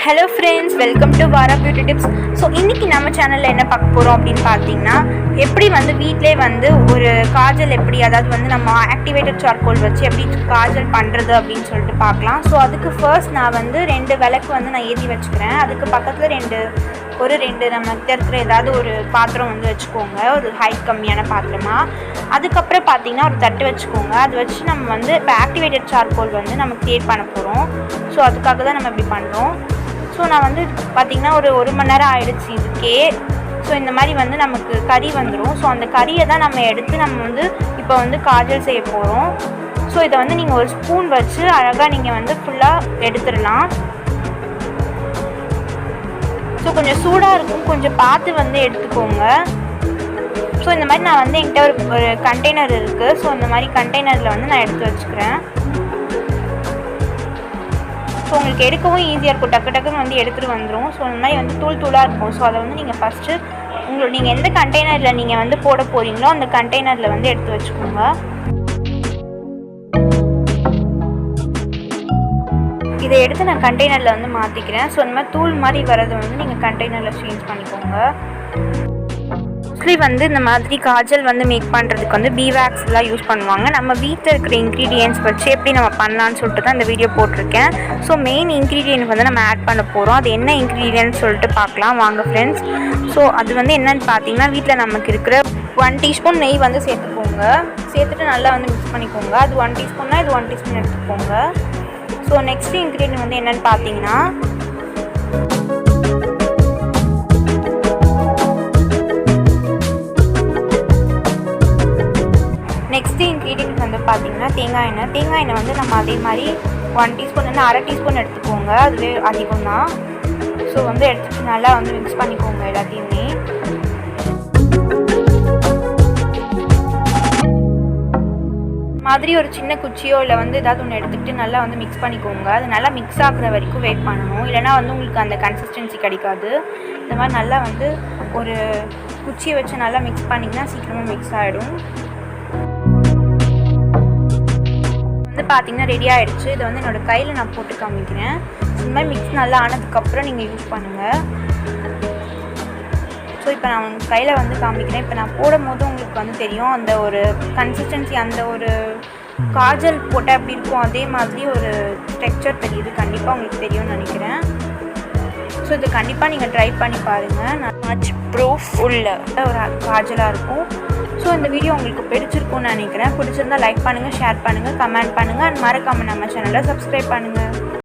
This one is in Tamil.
ஹலோ ஃப்ரெண்ட்ஸ், வெல்கம் டு வாரா பியூட்டி டிப்ஸ். ஸோ இன்றைக்கி நம்ம சேனலில் என்ன பார்க்க போகிறோம் அப்படின்னு பார்த்தீங்கன்னா, எப்படி வீட்டிலே ஒரு காஜல் எப்படி, அதாவது நம்ம ஆக்டிவேட்டட் சார்கோல் வச்சு எப்படி காஜல் பண்ணுறது அப்படின்னு சொல்லிட்டு பார்க்கலாம். ஸோ அதுக்கு ஃபர்ஸ்ட் நான் 2 விளக்கு நான் ஏற்றி வச்சுக்கிறேன். அதுக்கு பக்கத்தில் ரெண்டு நம்மகிட்ட இருக்கிற ஏதாவது ஒரு பாத்திரம் வச்சுக்கோங்க, ஒரு ஹைட் கம்மியான பாத்திரமாக. அதுக்கப்புறம் பார்த்தீங்கன்னா ஒரு தட்டு வச்சுக்கோங்க. அது வச்சு நம்ம இப்போ ஆக்டிவேட்டட் சார்கோல் நம்ம க்ரியேட் பண்ண போகிறோம். ஸோ அதுக்காக தான் நம்ம இப்படி பண்ணுறோம். ஸோ நான் பார்த்திங்கன்னா ஒரு மணி நேரம் ஆகிடுச்சு இதுக்கே. ஸோ இந்த மாதிரி நமக்கு கறி வந்துடும். ஸோ அந்த கறியை தான் நம்ம எடுத்து நம்ம இப்போ காஜல் செய்ய போகிறோம். ஸோ இதை நீங்கள் ஒரு ஸ்பூன் வச்சு அழகாக நீங்கள் ஃபுல்லாக எடுத்துடலாம். ஸோ கொஞ்சம் சூடாக இருக்கும், கொஞ்சம் பார்த்து எடுத்துக்கோங்க. ஸோ இந்த மாதிரி நான் என்கிட்ட ஒரு கண்டெய்னர் இருக்குது. ஸோ இந்த மாதிரி கண்டெய்னரில் நான் எடுத்து வச்சுக்கிறேன். ஸோ உங்களுக்கு எடுக்கவும் ஈஸியாக இருக்கும், டக்கு டக்குன்னு எடுத்துகிட்டு வந்துடும். ஸோ இந்த மாதிரி தூள் தூளாக இருக்கும். ஸோ அதை நீங்கள் ஃபஸ்ட்டு நீங்கள் எந்த கண்டெய்னரில் நீங்கள் போட போகிறீங்களோ அந்த கண்டெய்னரில் எடுத்து வச்சுக்கோங்க. இதை எடுத்து நான் கண்டெய்னரில் மாற்றிக்கிறேன். ஸோ இந்த மாதிரி தூள் மாதிரி வரதை நீங்கள் கண்டெய்னரில் சேஞ்ச் பண்ணிக்கோங்க. மோஸ்ட்லி இந்த மாதிரி காஜல் மேக் பண்ணுறதுக்கு பீவாக்ஸ் எல்லாம் யூஸ் பண்ணுவாங்க. நம்ம வீட்டில் இருக்கிற இன்க்ரீடியன்ட்ஸ் வச்சு எப்படி நம்ம பண்ணலான்னு சொல்லிட்டு தான் இந்த வீடியோ போட்டிருக்கேன். ஸோ மெயின் இன்க்ரீடியன்ட் நம்ம ஆட் பண்ண போகிறோம். அது என்ன இன்க்ரீடியன்ட் சொல்லிட்டு பார்க்கலாம் வாங்க ஃப்ரெண்ட்ஸ். ஸோ அது என்னென்னு பார்த்தீங்கன்னா, வீட்டில் நமக்கு இருக்கிற 1 டீஸ்பூன் நெய் சேர்த்துக்கோங்க. சேர்த்துட்டு நல்லா மிக்ஸ் பண்ணிக்கோங்க. அது 1 டீஸ்பூன்னா இது 1 டீஸ்பூன் எடுத்துக்கோங்க. ஸோ நெக்ஸ்ட் இன்க்ரீடியன்ட் என்னென்னு பார்த்தீங்கன்னா, நெக்ஸ்ட் இன்க்ரீடியன்ட் பார்த்தீங்கன்னா தேங்காய் எண்ணெய். தேங்காய் எண்ணெய் நம்ம அதே மாதிரி 1 டீஸ்பூன் அரை டீஸ்பூன் எடுத்துக்கோங்க. அதுவே அதிகம் தான். ஸோ எடுத்துகிட்டு நல்லா மிக்ஸ் பண்ணிக்கோங்க எல்லாத்தையுமே. மாதிரி ஒரு சின்ன குச்சியோ இல்லை ஏதாவது ஒன்று எடுத்துக்கிட்டு நல்லா மிக்ஸ் பண்ணிக்கோங்க. அது நல்லா மிக்ஸ் ஆகுற வரைக்கும் வெயிட் பண்ணணும். இல்லைனா உங்களுக்கு அந்த கன்சிஸ்டன்சி கிடைக்காது. இந்த மாதிரி நல்லா ஒரு குச்சியை வச்சு நல்லா மிக்ஸ் பண்ணிங்கன்னா சீக்கிரமாக மிக்ஸ் ஆகிடும். பார்த்தீங்கன்னா ரெடி ஆகிடுச்சு. இதை என்னோடய கையில் நான் போட்டு காமிக்கிறேன். இந்த மாதிரி மிக்ஸ் நல்லா ஆனதுக்கப்புறம் நீங்கள் யூஸ் பண்ணுங்கள். ஸோ இப்போ நான் கையில் காமிக்கிறேன். இப்போ நான் போடும் போது உங்களுக்கு தெரியும் அந்த ஒரு கன்சிஸ்டன்சி, அந்த ஒரு காஜல் போட்டால் எப்படி இருக்கும் அதே மாதிரி ஒரு டெக்ஸ்சர் தெரியுது. கண்டிப்பாக உங்களுக்கு தெரியும்னு நினைக்கிறேன். ஸோ இது கண்டிப்பாக நீங்கள் ட்ரை பண்ணி பாருங்கள். ஸ்மட்ச்-ப்ரூஃப் உள்ள ஒரு காஜலாக இருக்கும். ஸோ இந்த வீடியோ உங்களுக்கு பிடிச்சிருக்கும்னு நினைக்கிறேன். பிடிச்சிருந்தால் லைக் பண்ணுங்கள், ஷேர் பண்ணுங்கள், கமெண்ட் பண்ணுங்கள். அண்ட் மறக்காமல் நம்ம சேனலை சப்ஸ்கிரைப் பண்ணுங்கள்.